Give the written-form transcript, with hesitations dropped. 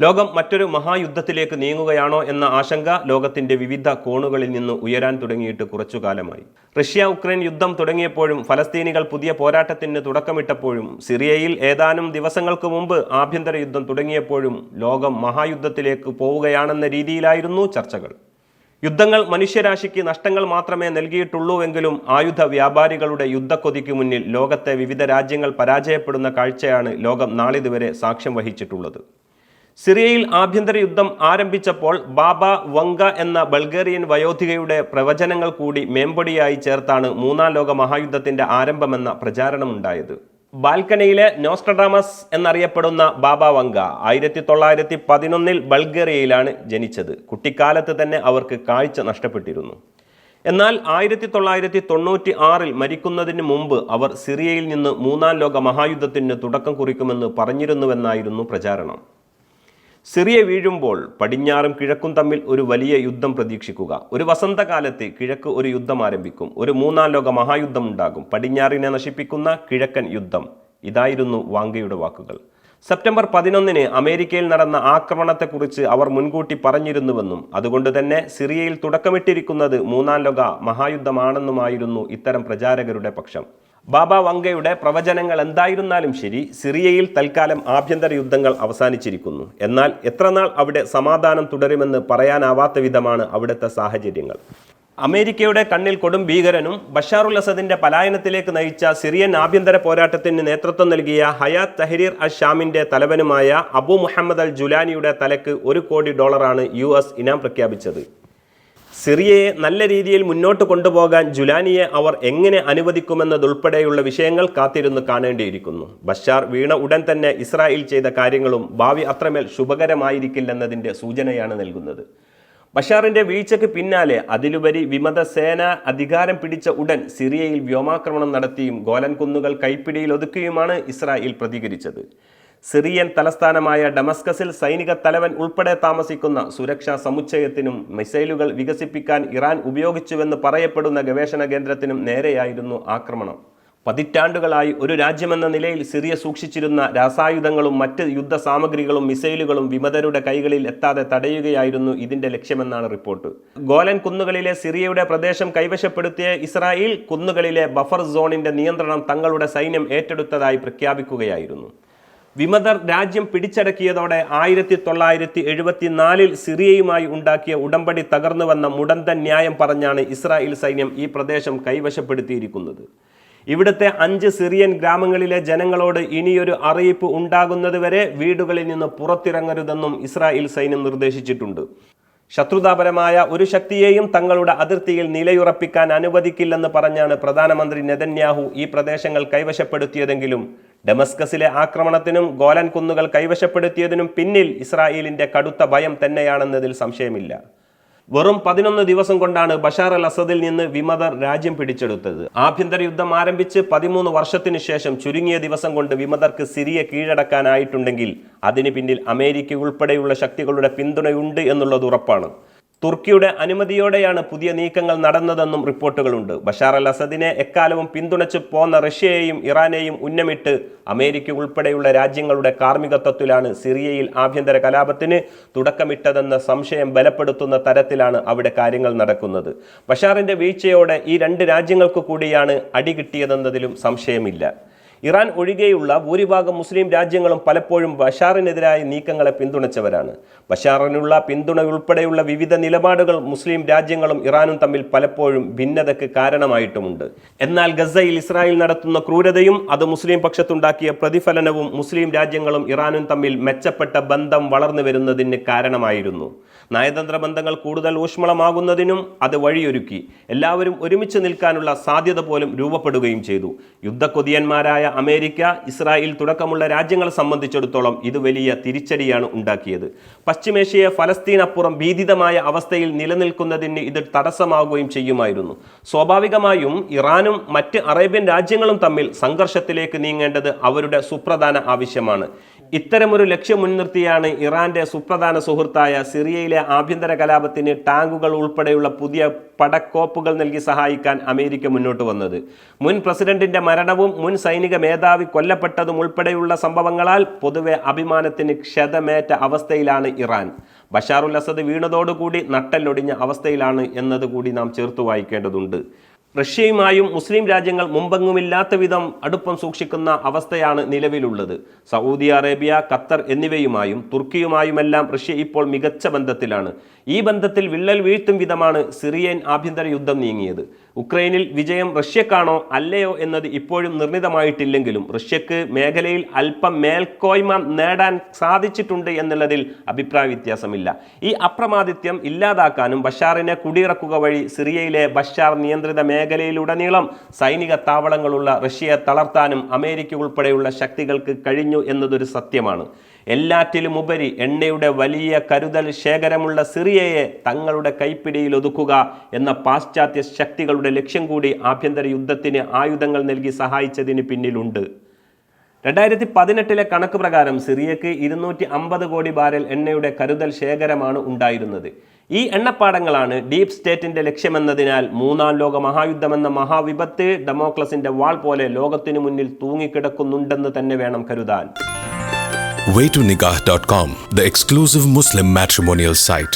ലോകം മറ്റൊരു മഹായുദ്ധത്തിലേക്ക് നീങ്ങുകയാണോ എന്ന ആശങ്ക ലോകത്തിന്റെ വിവിധ കോണുകളിൽ നിന്ന് ഉയരാൻ തുടങ്ങിയിട്ട് കുറച്ചുകാലമായി. റഷ്യ ഉക്രൈൻ യുദ്ധം തുടങ്ങിയപ്പോഴും ഫലസ്തീനികൾ പുതിയ പോരാട്ടത്തിന് തുടക്കമിട്ടപ്പോഴും സിറിയയിൽ ഏതാനും ദിവസങ്ങൾക്ക് മുമ്പ് ആഭ്യന്തര യുദ്ധം തുടങ്ങിയപ്പോഴും ലോകം മഹായുദ്ധത്തിലേക്ക് പോവുകയാണെന്ന രീതിയിലായിരുന്നു ചർച്ചകൾ. യുദ്ധങ്ങൾ മനുഷ്യരാശിക്ക് നഷ്ടങ്ങൾ മാത്രമേ നൽകിയിട്ടുള്ളൂവെങ്കിലും ആയുധ വ്യാപാരികളുടെ യുദ്ധക്കൊതിക്ക് മുന്നിൽ ലോകത്തെ വിവിധ രാജ്യങ്ങൾ പരാജയപ്പെടുന്ന കാഴ്ചയാണ് ലോകം നാളിതുവരെ സാക്ഷ്യം വഹിച്ചിട്ടുള്ളത്. സിറിയയിൽ ആഭ്യന്തര യുദ്ധം ആരംഭിച്ചപ്പോൾ ബാബ വങ്ക എന്ന ബൾഗേറിയൻ വയോധികയുടെ പ്രവചനങ്ങൾ കൂടി മേമ്പൊടിയായി ചേർത്താണ് മൂന്നാം ലോക മഹായുദ്ധത്തിന്റെ ആരംഭമെന്ന പ്രചാരണമുണ്ടായത്. ബാൽക്കണിയിലെ നോസ്ട്രഡാമസ് എന്നറിയപ്പെടുന്ന ബാബ വങ്ക 1911 ബൾഗേറിയയിലാണ് ജനിച്ചത്. കുട്ടിക്കാലത്ത് തന്നെ അവർക്ക് കാഴ്ച നഷ്ടപ്പെട്ടിരുന്നു. എന്നാൽ 1996 മരിക്കുന്നതിന് മുമ്പ് അവർ സിറിയയിൽ നിന്ന് മൂന്നാം ലോക മഹായുദ്ധത്തിന് തുടക്കം കുറിക്കുമെന്ന് പറഞ്ഞിരുന്നുവെന്നായിരുന്നു പ്രചാരണം. സിറിയ വീഴുമ്പോൾ പടിഞ്ഞാറും കിഴക്കും തമ്മിൽ ഒരു വലിയ യുദ്ധം പ്രതീക്ഷിക്കുക. ഒരു വസന്തകാലത്ത് കിഴക്ക് ഒരു യുദ്ധം ആരംഭിക്കും. ഒരു മൂന്നാം ലോക മഹായുദ്ധം ഉണ്ടാകും. പടിഞ്ഞാറിനെ നശിപ്പിക്കുന്ന കിഴക്കൻ യുദ്ധം. ഇതായിരുന്നു വാങ്കയുടെ വാക്കുകൾ. സെപ്റ്റംബർ 11 അമേരിക്കയിൽ നടന്ന ആക്രമണത്തെക്കുറിച്ച് അവർ മുൻകൂട്ടി പറഞ്ഞിരുന്നുവെന്നും അതുകൊണ്ട് തന്നെ സിറിയയിൽ തുടക്കമിട്ടിരിക്കുന്നത് മൂന്നാം ലോക മഹായുദ്ധമാണെന്നുമായിരുന്നു ഇത്തരം പ്രചാരകരുടെ പക്ഷം. ബാബ വങ്കയുടെ പ്രവചനങ്ങൾ എന്തായിരുന്നാലും ശരി, സിറിയയിൽ തൽക്കാലം ആഭ്യന്തര യുദ്ധങ്ങൾ അവസാനിച്ചിരിക്കുന്നു. എന്നാൽ എത്രനാൾ അവിടെ സമാധാനം തുടരുമെന്ന് പറയാനാവാത്ത വിധമാണ് അവിടുത്തെ സാഹചര്യങ്ങൾ. അമേരിക്കയുടെ കണ്ണിൽ കൊടും ഭീകരനും ബഷാറുൽ അസദിന്റെ പലായനത്തിലേക്ക് നയിച്ച സിറിയൻ ആഭ്യന്തര പോരാട്ടത്തിന് നേതൃത്വം നൽകിയ ഹയാത്ത് തഹരീർ അഷ്-ഷാമിന്റെ തലവനുമായ അബു മുഹമ്മദ് അൽ ജുലാനിയുടെ തലക്ക് $1 കോടി US ഇനാം പ്രഖ്യാപിച്ചത്. സിറിയയെ നല്ല രീതിയിൽ മുന്നോട്ട് കൊണ്ടുപോകാൻ ജുലാനിയെ അവർ എങ്ങനെ അനുവദിക്കുമെന്നതുൾപ്പെടെയുള്ള വിഷയങ്ങൾ കാത്തിരുന്ന് കാണേണ്ടിയിരിക്കുന്നു. ബഷാർ വീണ ഉടൻ തന്നെ ഇസ്രായേൽ ചെയ്ത കാര്യങ്ങളും ഭാവി അത്രമേൽ ശുഭകരമായിരിക്കില്ലെന്നതിൻ്റെ സൂചനയാണ് നൽകുന്നത്. ബഷാറിന്റെ വീഴ്ചയ്ക്ക് പിന്നാലെ അതിലുപരി വിമത സേന അധികാരം പിടിച്ച ഉടൻ സിറിയയിൽ വ്യോമാക്രമണം നടത്തിയും ഗോലൻ കുന്നുകൾ കൈപ്പിടിയിൽ ഒതുക്കിയുമാണ് ഇസ്രായേൽ പ്രതികരിച്ചത്. സിറിയൻ തലസ്ഥാനമായ ഡമസ്കസിൽ സൈനിക തലവൻ ഉൾപ്പെടെ താമസിക്കുന്ന സുരക്ഷാ സമുച്ചയത്തിനും മിസൈലുകൾ വികസിപ്പിക്കാൻ ഇറാൻ ഉപയോഗിച്ചുവെന്ന് പറയപ്പെടുന്ന ഗവേഷണ കേന്ദ്രത്തിനും നേരെയായിരുന്നു ആക്രമണം. പതിറ്റാണ്ടുകളായി ഒരു രാജ്യമെന്ന നിലയിൽ സിറിയ സൂക്ഷിച്ചിരുന്ന രാസായുധങ്ങളും മറ്റ് യുദ്ധ സാമഗ്രികളും മിസൈലുകളും വിമതരുടെ കൈകളിൽ എത്താതെ തടയുകയായിരുന്നു ഇതിന്റെ ലക്ഷ്യമെന്നാണ് റിപ്പോർട്ട്. ഗോലൻ കുന്നുകളിലെ സിറിയയുടെ പ്രദേശം കൈവശപ്പെടുത്തിയ ഇസ്രായേൽ കുന്നുകളിലെ ബഫർ സോണിന്റെ നിയന്ത്രണം തങ്ങളുടെ സൈന്യം ഏറ്റെടുത്തതായി പ്രഖ്യാപിക്കുകയായിരുന്നു. വിമതർ രാജ്യം പിടിച്ചടക്കിയതോടെ 1974 സിറിയയുമായി ഉണ്ടാക്കിയ ഉടമ്പടി തകർന്നുവെന്ന മുടന്തൻ ന്യായം പറഞ്ഞാണ് ഇസ്രായേൽ സൈന്യം ഈ പ്രദേശം കൈവശപ്പെടുത്തിയിരിക്കുന്നത്. ഇവിടുത്തെ 5 സിറിയൻ ഗ്രാമങ്ങളിലെ ജനങ്ങളോട് ഇനിയൊരു അറിയിപ്പ് ഉണ്ടാകുന്നതുവരെ വീടുകളിൽ നിന്ന് പുറത്തിറങ്ങരുതെന്നും ഇസ്രായേൽ സൈന്യം നിർദ്ദേശിച്ചിട്ടുണ്ട്. ശത്രുതാപരമായ ഒരു ശക്തിയെയും തങ്ങളുടെ അതിർത്തിയിൽ നിലയുറപ്പിക്കാൻ അനുവദിക്കില്ലെന്ന് പറഞ്ഞാണ് പ്രധാനമന്ത്രി നെതന്യാഹു ഈ പ്രദേശങ്ങൾ കൈവശപ്പെടുത്തിയതെങ്കിലും ഡമസ്കസിലെ ആക്രമണത്തിനും ഗോലൻ കുന്നുകൾ കൈവശപ്പെടുത്തിയതിനും പിന്നിൽ ഇസ്രായേലിന്റെ കടുത്ത ഭയം തന്നെയാണെന്നതിൽ സംശയമില്ല. വെറും 11 ദിവസം കൊണ്ടാണ് ബഷാർ അൽ അസദിൽ നിന്ന് വിമതർ രാജ്യം പിടിച്ചെടുത്തത്. ആഭ്യന്തര യുദ്ധം ആരംഭിച്ച് 13 വർഷത്തിനു ശേഷം ചുരുങ്ങിയ ദിവസം കൊണ്ട് വിമതർക്ക് സിറിയ കീഴടക്കാനായിട്ടുണ്ടെങ്കിൽ അതിന് പിന്നിൽ അമേരിക്ക ഉൾപ്പെടെയുള്ള ശക്തികളുടെ പിന്തുണയുണ്ട് എന്നുള്ളത് ഉറപ്പാണ്. തുർക്കിയുടെ അനുമതിയോടെയാണ് പുതിയ നീക്കങ്ങൾ നടന്നതെന്നും റിപ്പോർട്ടുകളുണ്ട്. ബഷാർ അൽ അസദിനെ എക്കാലവും പിന്തുണച്ച് പോന്ന റഷ്യയെയും ഇറാനെയും ഉന്നമിട്ട് അമേരിക്ക ഉൾപ്പെടെയുള്ള രാജ്യങ്ങളുടെ കാർമ്മികത്വത്തിലാണ് സിറിയയിൽ ആഭ്യന്തര കലാപത്തിന് തുടക്കമിട്ടതെന്ന സംശയം ബലപ്പെടുത്തുന്ന തരത്തിലാണ് അവിടെ കാര്യങ്ങൾ നടക്കുന്നത്. ബഷാറിന്റെ വീഴ്ചയോടെ ഈ 2 രാജ്യങ്ങൾക്ക് കൂടിയാണ് അടി കിട്ടിയതെന്നതിലും സംശയമില്ല. ഇറാൻ ഒഴികെയുള്ള ഭൂരിഭാഗം മുസ്ലിം രാജ്യങ്ങളും പലപ്പോഴും ബഷാറിനെതിരായ നീക്കങ്ങളെ പിന്തുണച്ചവരാണ്. ബഷാറിനുള്ള പിന്തുണ ഉൾപ്പെടെയുള്ള വിവിധ നിലപാടുകൾ മുസ്ലിം രാജ്യങ്ങളും ഇറാനും തമ്മിൽ പലപ്പോഴും ഭിന്നതയ്ക്ക് കാരണമായിട്ടുമുണ്ട്. എന്നാൽ ഗസയിൽ ഇസ്രായേൽ നടത്തുന്ന ക്രൂരതയും അത് മുസ്ലിം പക്ഷത്തുണ്ടാക്കിയ പ്രതിഫലനവും മുസ്ലിം രാജ്യങ്ങളും ഇറാനും തമ്മിൽ മെച്ചപ്പെട്ട ബന്ധം വളർന്നു വരുന്നതിന് കാരണമായിരുന്നു. നയതന്ത്ര ബന്ധങ്ങൾ കൂടുതൽ ഊഷ്മളമാകുന്നതിനും അത് വഴിയൊരുക്കി. എല്ലാവരും ഒരുമിച്ച് നിൽക്കാനുള്ള സാധ്യത പോലും രൂപപ്പെടുകയും ചെയ്തു. യുദ്ധക്കൊതിയന്മാരായ അമേരിക്ക, ഇസ്രായേൽ തുടക്കമുള്ള രാജ്യങ്ങളെ സംബന്ധിച്ചിടത്തോളം ഇത് വലിയ തിരിച്ചടിയാണ് ഉണ്ടാക്കിയത്. പശ്ചിമേഷ്യയെ ഫലസ്തീനപ്പുറം ഭീതിതമായ അവസ്ഥയിൽ നിലനിൽക്കുന്നതിന് ഇത് തടസ്സമാവുകയും ചെയ്യുമായിരുന്നു. സ്വാഭാവികമായും ഇറാനും മറ്റ് അറേബ്യൻ രാജ്യങ്ങളും തമ്മിൽ സംഘർഷത്തിലേക്ക് നീങ്ങേണ്ടത് അവരുടെ സുപ്രധാന ആവശ്യമാണ്. ഇത്തരമൊരു ലക്ഷ്യം മുൻനിർത്തിയാണ് ഇറാന്റെ സുപ്രധാന സുഹൃത്തായ സിറിയയിലെ ആഭ്യന്തര കലാപത്തിന് ടാങ്കുകൾ ഉൾപ്പെടെയുള്ള പുതിയ പടക്കോപ്പുകൾ നൽകി സഹായിക്കാൻ അമേരിക്ക മുന്നോട്ട് വന്നത്. മുൻ പ്രസിഡന്റിന്റെ മരണവും മുൻ സൈനിക മേധാവി കൊല്ലപ്പെട്ടതും ഉൾപ്പെടെയുള്ള സംഭവങ്ങളാൽ പൊതുവെ അഭിമാനത്തിന് ക്ഷതമേറ്റ അവസ്ഥയിലാണ് ഇറാൻ. ബഷാറുൽ അസദ് വീണതോടുകൂടി നട്ടെല്ലൊടിഞ്ഞ അവസ്ഥയിലാണ് എന്നതുകൂടി നാം ചേർത്ത് വായിക്കേണ്ടതുണ്ട്. റഷ്യയുമായും മുസ്ലിം രാജ്യങ്ങൾ മുമ്പെങ്ങുമില്ലാത്ത വിധം അടുപ്പം സൂക്ഷിക്കുന്ന അവസ്ഥയാണ് നിലവിലുള്ളത്. സൗദി അറേബ്യ, ഖത്തർ എന്നിവയുമായും തുർക്കിയുമായുമെല്ലാം റഷ്യ ഇപ്പോൾ മികച്ച ബന്ധത്തിലാണ്. ഈ ബന്ധത്തിൽ വിള്ളൽ വീഴ്ത്തും വിധമാണ് സിറിയൻ ആഭ്യന്തര യുദ്ധം നീങ്ങിയത്. ഉക്രൈനിൽ വിജയം റഷ്യക്കാണോ അല്ലയോ എന്നത് ഇപ്പോഴും നിർണിതമായിട്ടില്ലെങ്കിലും റഷ്യക്ക് മേഖലയിൽ അല്പം മേൽക്കോയ്മ നേടാൻ സാധിച്ചിട്ടുണ്ട് എന്നുള്ളതിൽ അഭിപ്രായ വ്യത്യാസമില്ല. ഈ അപ്രമാദിത്യം ഇല്ലാതാക്കാനും ബഷാറിനെ കുടിയിറക്കുക വഴി സിറിയയിലെ ബഷാർ നിയന്ത്രിത മേഖലയിലുടനീളം സൈനിക താവളങ്ങളുള്ള റഷ്യയെ തളർത്താനും അമേരിക്ക ഉൾപ്പെടെയുള്ള ശക്തികൾക്ക് കഴിഞ്ഞു എന്നതൊരു സത്യമാണ്. എല്ലാറ്റിലും ഉപരി എണ്ണയുടെ വലിയ കരുതൽ ശേഖരമുള്ള സിറിയയെ തങ്ങളുടെ കൈപ്പിടിയിൽ ഒതുക്കുക എന്ന പാശ്ചാത്യ ശക്തികളുടെ ലക്ഷ്യം കൂടി ആഭ്യന്തര യുദ്ധത്തിന് ആയുധങ്ങൾ നൽകി സഹായിച്ചതിന് പിന്നിലുണ്ട്. 2018 കണക്ക് പ്രകാരം സിറിയക്ക് 250 കോടി ബാരൽ എണ്ണയുടെ കരുതൽ ശേഖരമാണ് ഉണ്ടായിരുന്നത്. ഈ എണ്ണപ്പാടങ്ങളാണ് ഡീപ് സ്റ്റേറ്റിന്റെ ലക്ഷ്യമെന്നതിനാൽ മൂന്നാം ലോക മഹായുദ്ധമെന്ന മഹാവിപത്ത് ഡെമോക്ലസിന്റെ വാൾ പോലെ ലോകത്തിനു മുന്നിൽ തൂങ്ങിക്കിടക്കുന്നുണ്ടെന്ന് തന്നെ വേണം കരുതാൻ. Waytonikah.com, the exclusive Muslim matrimonial site.